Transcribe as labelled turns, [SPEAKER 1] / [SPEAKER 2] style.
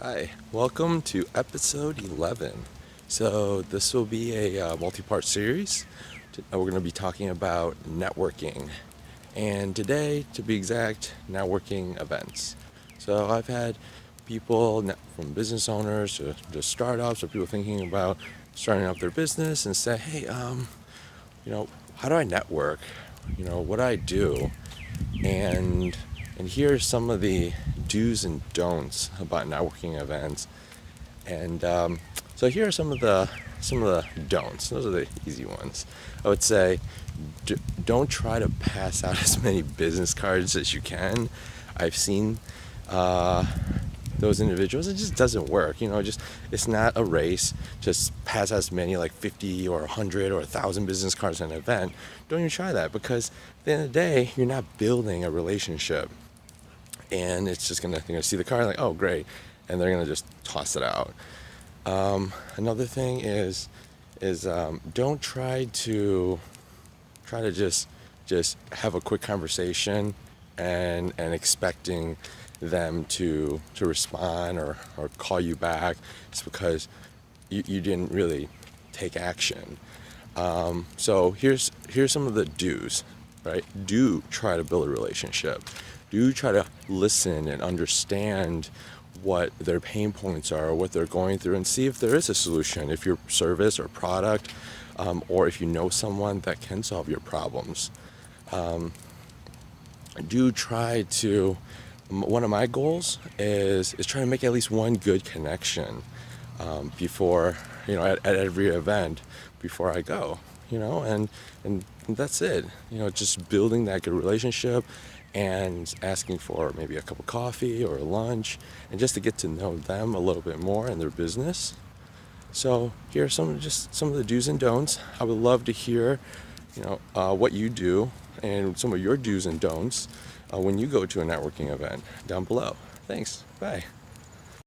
[SPEAKER 1] Hi, welcome to episode 11. So, this will be a multi part series. We're going to be talking about networking. And today, to be exact, networking events. So, I've had people from business owners to just startups or people thinking about starting up their business and say, hey, how do I network? What do I do? And and here's some of the do's and don'ts about networking events. And so here are some of the don'ts. Those are the easy ones. I would say don't try to pass out as many business cards as you can. I've seen uh, those individuals. It just doesn't work. Just it's not a race. Just pass as many like 50 or 100 or 1,000 business cards at an event. Don't even try that because at the end of the day, you're not building a relationship. And it's just they're gonna see the card like, oh great, and they're gonna just toss it out. Another thing is don't try to just have a quick conversation and expecting them to respond or call you back. It's because you didn't really take action. So here's some of the do's, right? Do try to build a relationship. Do try to listen and understand what their pain points are, what they're going through, and see if there is a solution. If your service or product, or if you know someone that can solve your problems. Do try to. One of my goals is try to make at least one good connection before at every event before I go, and that's it. Just building that good relationship and asking for maybe a cup of coffee or lunch, and just to get to know them a little bit more and their business. So here are some of the do's and don'ts. I would love to hear, what you do and some of your do's and don'ts when you go to a networking event down below. Thanks. Bye.